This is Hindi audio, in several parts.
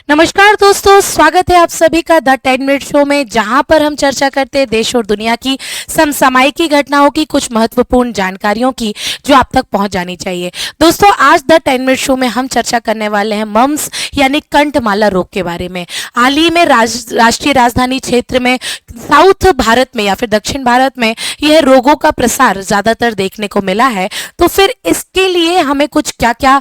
नमस्कार दोस्तों, स्वागत है आप सभी का द 10 मिनट शो में, जहां पर हम चर्चा करते हैं देश और दुनिया की समसामयिक घटनाओं की, कुछ महत्वपूर्ण जानकारियों की जो आप तक पहुंच जानी चाहिए। दोस्तों, आज द 10 मिनट शो में हम चर्चा करने वाले हैं मम्स यानी कंठमाला रोग के बारे में। हाल ही में राष्ट्रीय राजधानी क्षेत्र में, साउथ भारत में या फिर दक्षिण भारत में यह रोगों का प्रसार ज्यादातर देखने को मिला है। तो फिर इसके लिए हमें कुछ क्या क्या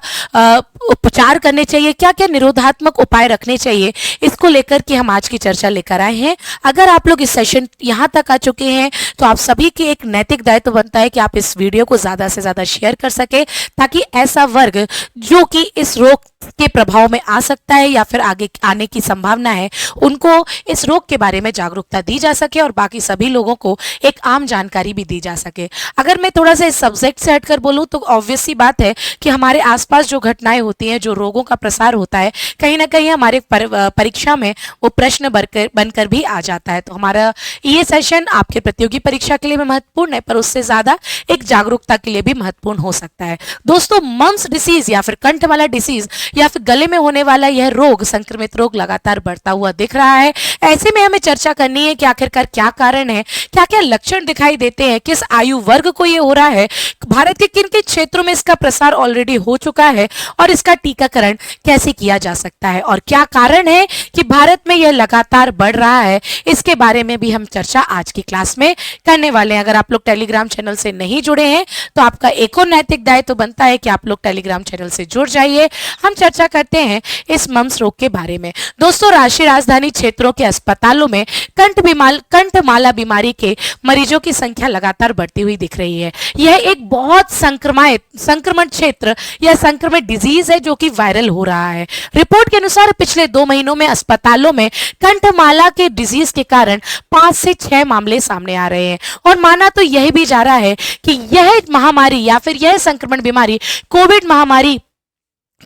उपचार करने चाहिए, क्या क्या निरोधात्मक उपाय रखने चाहिए, इसको लेकर के हम आज की चर्चा लेकर आए हैं। अगर आप लोग इस सेशन यहाँ तक आ चुके हैं तो आप सभी की एक नैतिक दायित्व बनता है कि आप इस वीडियो को ज्यादा से ज्यादा शेयर कर सके, ताकि ऐसा वर्ग जो कि इस रोग के प्रभाव में आ सकता है या फिर आगे आने की संभावना है, उनको इस रोग के बारे में जागरूकता दी जा सके और बाकी सभी लोगों को एक आम जानकारी भी दी जा सके। अगर मैं थोड़ा सा इस सब्जेक्ट से हटकर बोलूं तो ऑब्वियस सी बात है कि हमारे आसपास जो घटनाएं होती हैं, जो रोगों का प्रसार होता है, कहीं ना कहीं हमारे परीक्षा में वो प्रश्न बनकर भी आ जाता है। तो हमारा ये सेशन आपके प्रतियोगी परीक्षा के लिए भी महत्वपूर्ण है, पर उससे ज्यादा एक जागरूकता के लिए भी महत्वपूर्ण हो सकता है। दोस्तों, मम्स डिसीज या फिर कंठमाला डिसीज या फिर गले में होने वाला यह रोग, संक्रमित रोग लगातार बढ़ता हुआ दिख रहा है। ऐसे में हमें चर्चा करनी है कि आखिरकार क्या कारण है, क्या क्या लक्षण दिखाई देते हैं, किस आयु वर्ग को ये हो रहा है, भारत के किन किन क्षेत्रों में इसका प्रसार ऑलरेडी हो चुका है और इसका टीकाकरण कैसे किया जा सकता है, और क्या कारण है कि भारत में यह लगातार बढ़ रहा है। इसके बारे में भी हम चर्चा आज की क्लास में करने वाले हैं। अगर आप लोग टेलीग्राम चैनल से नहीं जुड़े हैं तो आपका एक और नैतिक दायित्व बनता है कि आप लोग टेलीग्राम चैनल से जुड़ जाइए। हम चर्चा करते हैं इस मम्स रोग के बारे में। दोस्तों, राष्ट्रीय राजधानी क्षेत्रों के अस्पतालों में कंठमाला बीमारी के मरीजों की संख्या लगातार बढ़ती हुई दिख रही है। यह एक बहुत संक्रमण क्षेत्र या संक्रमित डिजीज है जो कि वायरल हो रहा है। रिपोर्ट के अनुसार पिछले 2 महीनों में अस्पतालों में कंठमाला के डिजीज के कारण 5 से 6 मामले सामने आ रहे हैं, और माना तो यह भी जा रहा है कि यह महामारी या फिर यह संक्रमण बीमारी कोविड महामारी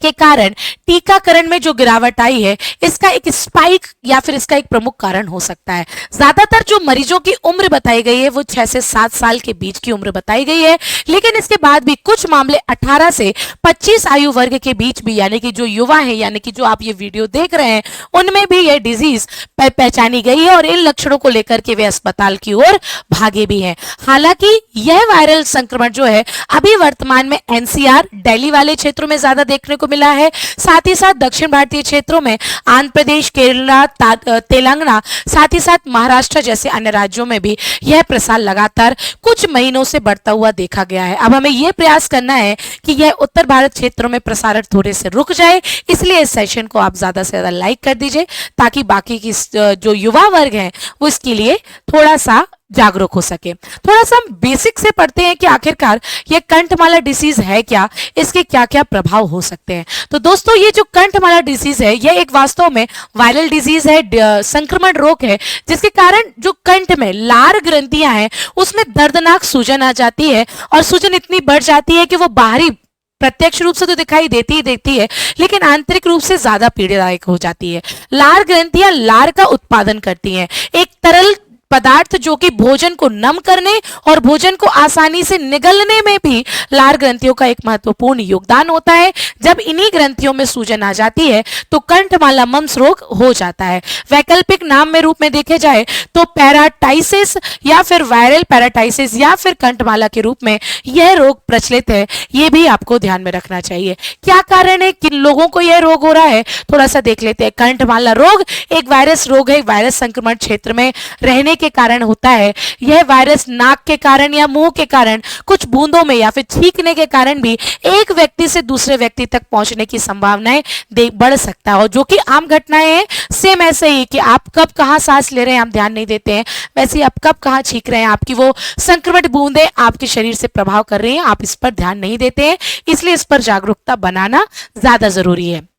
के कारण टीकाकरण में जो गिरावट आई है, इसका एक स्पाइक या फिर इसका एक प्रमुख कारण हो सकता है। ज्यादातर जो मरीजों की उम्र बताई गई है वो 6 से 7 साल के बीच की उम्र बताई गई है, लेकिन इसके बाद भी कुछ मामले 18 से 25 आयु वर्ग के बीच भी, यानी कि जो युवा है, यानी कि जो आप ये वीडियो देख रहे हैं, उनमें भी यह डिजीज पहचानी गई है और इन लक्षणों को लेकर के वे अस्पताल की ओर भागे भी हैं। हालांकि यह वायरल संक्रमण जो है अभी वर्तमान में एनसीआर, दिल्ली वाले क्षेत्रों में ज्यादा देखने को मिला है। साथ ही साथ दक्षिण भारतीय क्षेत्रों में आंध्र प्रदेश, केरला, तेलंगाना, साथ ही साथ महाराष्ट्र जैसे अन्य राज्यों में भी यह प्रसार लगातार कुछ महीनों से बढ़ता हुआ देखा गया है। अब हमें यह प्रयास करना है कि यह उत्तर भारत क्षेत्रों में प्रसारण थोड़े से रुक जाए, इसलिए इस सेशन को आप ज्यादा से ज्यादा लाइक कर दीजिए, ताकि बाकी की जो युवा वर्ग है वो इसके लिए थोड़ा सा जागरूक हो सके। थोड़ा सा हम बेसिक से पढ़ते हैं कि आखिरकार ये कंठमाला डिसीज है क्या, इसके क्या क्या प्रभाव हो सकते हैं। तो दोस्तों, ये जो कंठमाला डिसीज है, यह एक वास्तव में वायरल डिजीज है, संक्रमण रोग है, जिसके कारण जो कंठ में लार ग्रंथियां हैं उसमें दर्दनाक सूजन आ जाती है, और सूजन इतनी बढ़ जाती है कि वो बाहरी प्रत्यक्ष रूप से तो दिखाई देती ही देती है, लेकिन आंतरिक रूप से ज्यादा पीड़ादायक हो जाती है। लार ग्रंथियां लार का उत्पादन करती हैं, एक तरल पदार्थ जो कि भोजन को नम करने और भोजन को आसानी से निगलने में भी लार ग्रंथियों का एक महत्वपूर्ण योगदान होता है। जब इन्हीं ग्रंथियों में सूजन आ जाती है तो कंठमाला मम्स रोग हो जाता है। वैकल्पिक नाम में रूप में देखे जाए तो पैराटाइसिस या फिर वायरल पैराटाइसिस या फिर कंठमाला के रूप में यह रोग प्रचलित है। यह भी आपको ध्यान में रखना चाहिए। क्या कारण है, किन लोगों को यह रोग हो रहा है, थोड़ा सा देख लेते हैं। कंठमाला रोग एक वायरस रोग है, वायरस संक्रमण क्षेत्र में रहने के कारण होता है। यह वायरस नाक के कारण या मुंह के कारण, कुछ बूंदों में या फिर छींकने के कारण भी एक व्यक्ति से दूसरे व्यक्ति तक पहुंचने की संभावनाएं बढ़ सकता है, और जो कि आम घटनाएं हैं। सेम ऐसे ही कि आप कब कहां सांस ले रहे हैं आप ध्यान नहीं देते हैं, वैसे ही आप कब कहां छींक रहे हैं, आपकी वो संक्रमित बूंदें आपके शरीर से प्रभाव कर रही हैं, आप इस पर ध्यान नहीं देते हैं। इसलिए इस पर जागरूकता बनाना ज्यादा जरूरी है।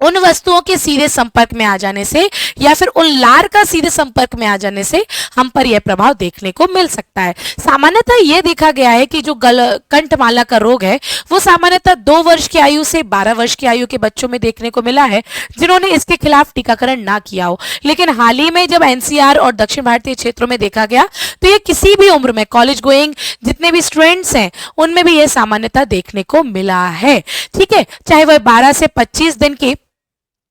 उन वस्तुओं के सीधे संपर्क में आ जाने से या फिर उन लार का सीधे संपर्क में आ जाने से हम पर यह प्रभाव देखने को मिल सकता है। सामान्यतः यह देखा गया है कि जो कंठमाला का रोग है वो सामान्यतः 2 वर्ष की आयु से 12 वर्ष की आयु के बच्चों में देखने को मिला है जिन्होंने इसके खिलाफ टीकाकरण ना किया हो। लेकिन हाल ही में जब एनसीआर और दक्षिण भारतीय क्षेत्रों में देखा गया तो ये किसी भी उम्र में कॉलेज गोइंग जितने भी स्टूडेंट्स हैं उनमें भी यह सामान्यतः देखने को मिला है। ठीक है, चाहे वह 12 से 25 दिन की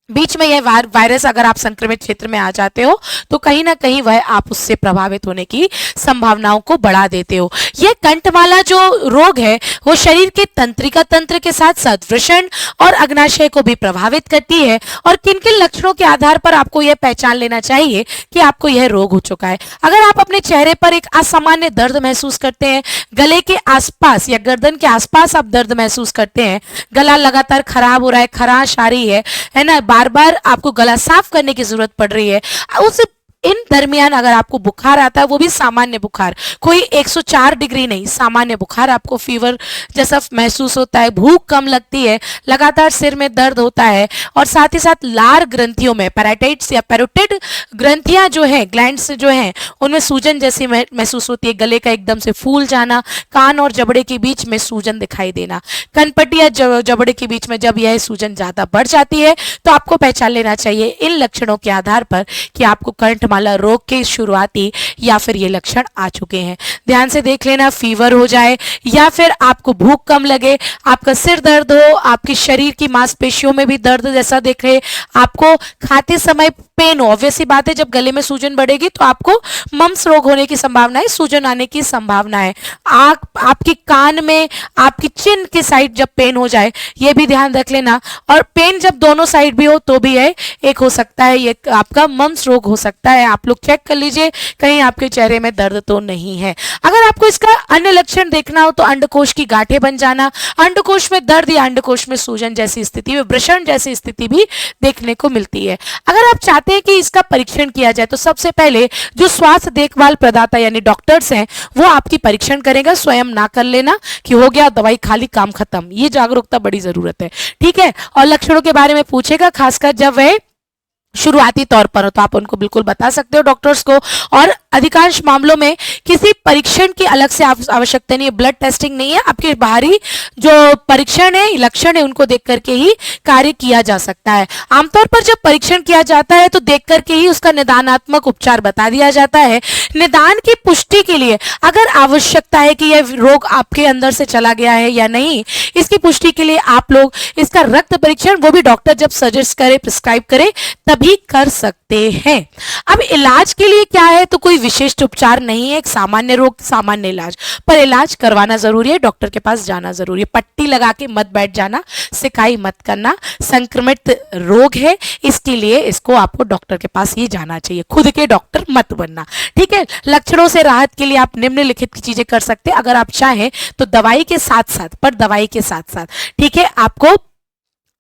बीच में यह वायरस अगर आप संक्रमित क्षेत्र में आ जाते हो तो कहीं ना कहीं वह आप उससे प्रभावित होने की संभावनाओं को बढ़ा देते हो। यह कंठमाला जो रोग है वो शरीर के तंत्रिका तंत्र के साथ साथ वृषण और अग्नाशय को भी प्रभावित करती है। और किन किन लक्षणों के आधार पर आपको यह पहचान लेना चाहिए कि आपको यह रोग हो चुका है। अगर आप अपने चेहरे पर एक असामान्य दर्द महसूस करते हैं, गले के आसपास या गर्दन के आसपास आप दर्द महसूस करते हैं, गला लगातार खराब हो रहा है, खराश आ रही है ना, बार बार आपको गला साफ करने की जरूरत पड़ रही है, उस इन दरमियान अगर आपको बुखार आता है, वो भी सामान्य बुखार, कोई 104 डिग्री नहीं, सामान्य बुखार, आपको फीवर जैसा महसूस होता है, भूख कम लगती है, लगातार सिर में दर्द होता है और साथ ही साथ लार ग्रंथियों में पैराटाइट्स या पैरोटिड ग्रंथियां जो है, ग्लैंड्स जो हैं, उनमें सूजन जैसी महसूस होती है, गले का एकदम से फूल जाना, कान और जबड़े के बीच में सूजन दिखाई देना, कनपट्टी या जबड़े के बीच में जब यह सूजन ज्यादा बढ़ जाती है तो आपको पहचान लेना चाहिए इन लक्षणों के आधार पर कि आपको कंठ रोग के शुरुआती या फिर ये लक्षण आ चुके हैं। ध्यान से देख लेना, फीवर हो जाए या फिर आपको भूख कम लगे, आपका सिर दर्द हो, आपके शरीर की मांसपेशियों में भी दर्द जैसा दिख रहे, आपको खाते समय पेन हो, ऑब्वियस सी बात है जब गले में सूजन बढ़ेगी तो आपको मम्स रोग होने की संभावना है, सूजन आने की संभावना है। आपके कान में, आपकी चिन की साइड जब पेन हो जाए ये भी ध्यान रख लेना, और पेन जब दोनों साइड भी हो तो भी है एक हो सकता है ये आपका मम्स रोग हो सकता है। आप लोग चेक कर लीजिए कहीं आपके चेहरे में दर्द तो नहीं है। अगर आपको इसका अन्य लक्षण देखना हो तो अंडकोश की गांठें बन जाना, अंडकोश में दर्द या अंडकोश में सूजन जैसी स्थिति, वृषण जैसी स्थिति भी देखने को मिलती है। अगर आप चाहते हैं कि इसका परीक्षण किया जाए तो सबसे पहले जो स्वास्थ्य देखभाल प्रदाता यानी डॉक्टर्स हैं वो आपकी परीक्षण करेगा, स्वयं ना कर लेना कि हो गया दवाई खाली काम खत्म, ये जागरूकता बड़ी जरूरत है, ठीक है। और लक्षणों के बारे में पूछेगा, खासकर जब वह शुरुआती तौर पर हो तो आप उनको बिल्कुल बता सकते हो डॉक्टर्स को। और अधिकांश मामलों में किसी परीक्षण की अलग से आवश्यकता नहीं है, ब्लड टेस्टिंग नहीं है, आपके बाहरी जो परीक्षण है, लक्षण है, उनको देख करके ही कार्य किया जा सकता है। आमतौर पर जब परीक्षण किया जाता है तो देख करके ही उसका निदानात्मक उपचार बता दिया जाता है। निदान की पुष्टि के लिए अगर आवश्यकता है कि यह रोग आपके अंदर से चला गया है या नहीं, इसकी पुष्टि के लिए आप लोग इसका रक्त परीक्षण, वो भी डॉक्टर जब सजेस्ट करे, प्रिस्क्राइब करे तभी कर सकते हैं। अब इलाज के लिए क्या है तो कोई विशिष्ट उपचार नहीं है, एक सामान्य रोग सामान्य इलाज, पर इलाज करवाना जरूरी है, डॉक्टर के पास जाना जरूरी है। पट्टी लगा के मत बैठ जाना, सिकाई मत करना, संक्रमित रोग है इसके लिए इसको आपको डॉक्टर के पास ही जाना चाहिए, खुद के डॉक्टर मत बनना, ठीक है। लक्षणों से राहत के लिए आप निम्नलिखित की चीजें कर सकते हैं अगर आप चाहें तो, दवाई के साथ साथ, पर दवाई के साथ साथ, ठीक है,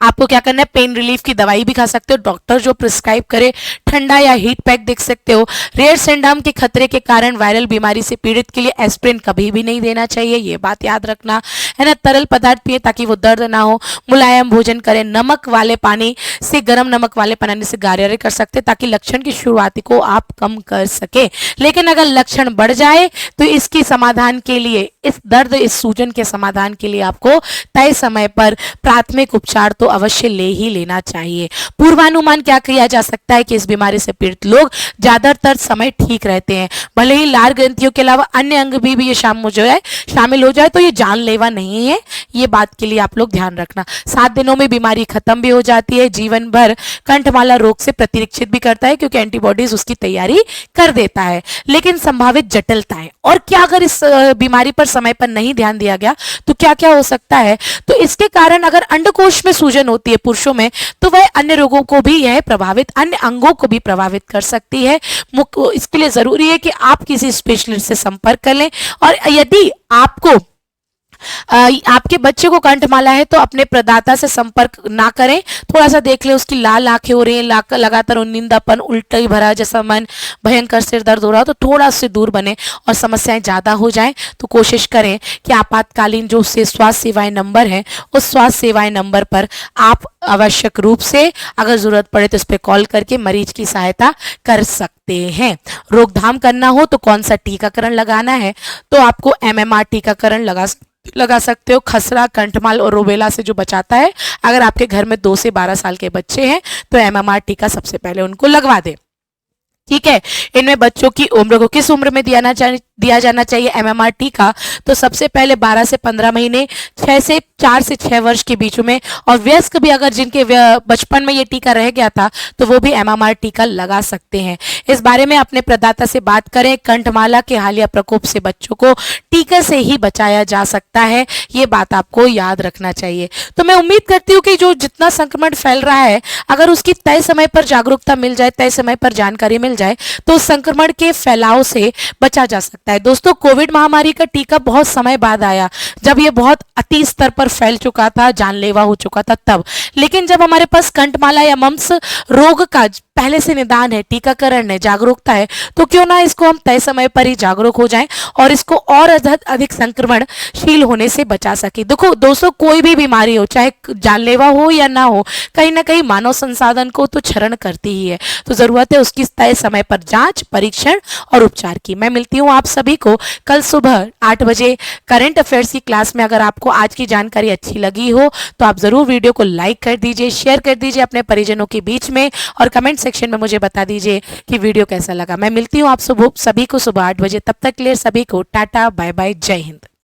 आपको क्या करना है, पेन रिलीफ की दवाई भी खा सकते हो, डॉक्टर जो प्रिस्क्राइब करे, ठंडा या हीट पैक देख सकते हो। रेयर सिंड्रोम के खतरे के कारण वायरल बीमारी से पीड़ित के लिए एस्प्रिन कभी भी नहीं देना चाहिए, ये बात याद रखना है ना। तरल पदार्थ पिए ताकि वो दर्द ना हो, मुलायम भोजन करें, नमक वाले पानी से, गर्म नमक वाले पानी से गार्गल कर सकते ताकि लक्षण की शुरुआती को आप कम कर सके। लेकिन अगर लक्षण बढ़ जाए तो इसकी समाधान के लिए, इस दर्द, इस सूजन के समाधान के लिए आपको तय समय पर प्राथमिक उपचार तो अवश्य ले ही लेना चाहिए। पूर्वानुमान क्या किया जा सकता है कि इस बीमारी से पीड़ित लोग ज्यादातर समय ठीक रहते हैं, भले ही लार ग्रंथियों के अलावा अन्य अंग भी ये शामिल हो जाए तो ये जानलेवा नहीं है, ये बात के लिए आप लोग ध्यान रखना। 7 दिनों में बीमारी खत्म भी हो जाती है, जीवन भर कंठमाला रोग से प्रतिरक्षित भी करता है क्योंकि एंटीबॉडीज उसकी तैयारी कर देता है। लेकिन संभावित जटिलताएं और क्या, अगर इस बीमारी पर समय पर नहीं ध्यान दिया गया तो क्या क्या हो सकता है, तो इसके कारण अगर अंडकोश में सूजन होती है पुरुषों में तो वह अन्य रोगों को भी यह प्रभावित, अन्य अंगों को भी प्रभावित कर सकती है। इसके लिए जरूरी है कि आप किसी स्पेशलिस्ट से संपर्क कर लें, और यदि आपके बच्चे को कंठमाला है तो अपने प्रदाता से संपर्क ना करें, थोड़ा सा देख ले उसकी लाल आंखें हो रही हैं, लगातार नींदापन, उल्टी भरा जैसा मन, भयंकर सिर दर्द हो रहा हो तो थोड़ा से दूर बने, और समस्याएं ज्यादा हो जाएं तो कोशिश करें कि आपातकालीन जो स्वास्थ्य सेवाएं नंबर है उस स्वास्थ्य सेवाएं नंबर पर आप आवश्यक रूप से अगर जरूरत पड़े तो इस पर कॉल करके मरीज की सहायता कर सकते हैं। रोकथाम करना हो तो कौन सा टीकाकरण लगाना है, तो आपको MMR टीकाकरण लगा सकते हो, खसरा, कंठमाल और रूबेला से जो बचाता है। अगर आपके घर में 2 से 12 साल के बच्चे हैं तो MMR टीका सबसे पहले उनको लगवा दे, ठीक है। इनमें बच्चों की उम्र को किस उम्र में दिया दिया जाना चाहिए एमएमआर टीका, तो सबसे पहले 12 से 15 महीने, 4 से 6 वर्ष के बीच में, और वयस्क भी अगर जिनके बचपन में ये टीका रह गया था तो वो भी एमएमआर टीका लगा सकते हैं। इस बारे में अपने प्रदाता से बात करें। कंठमाला के हालिया प्रकोप से बच्चों को टीके से ही बचाया जा सकता है, ये बात आपको याद रखना चाहिए। तो मैं उम्मीद करती हूँ कि जो जितना संक्रमण फैल रहा है, अगर उसकी तय समय पर जागरूकता मिल जाए, तय समय पर जानकारी मिल जाए, तो उस संक्रमण के फैलाव से बचा जा सकता है। दोस्तों, कोविड महामारी का टीका बहुत समय बाद आया, जब ये बहुत अति स्तर पर फैल चुका था, जानलेवा हो चुका था तब। लेकिन जब हमारे पास कंठमाला या मम्स रोग का पहले से निदान है, टीकाकरण है, जागरूकता है, तो क्यों ना इसको हम तय समय पर ही जागरूक हो जाएं और इसको और अधिक संक्रमणशील होने से बचा सके। देखो दोस्तों, कोई भी बीमारी हो, चाहे जानलेवा हो या ना हो, कहीं ना कहीं मानव संसाधन को तो क्षरण करती ही है। तो जरूरत है उसकी तय समय पर जांच, परीक्षण और उपचार की। मैं मिलती हूँ आप सभी को कल सुबह 8 बजे करंट अफेयर्स की क्लास में। अगर आपको आज की जानकारी अच्छी लगी हो तो आप जरूर वीडियो को लाइक कर दीजिए, शेयर कर दीजिए अपने परिजनों के बीच में, और कमेंट सेक्शन में मुझे बता दीजिए कि वीडियो कैसा लगा। मैं मिलती हूँ आप सभी को सुबह 8 बजे। तब तक के लिए सभी को टाटा, बाय बाय, जय हिंद।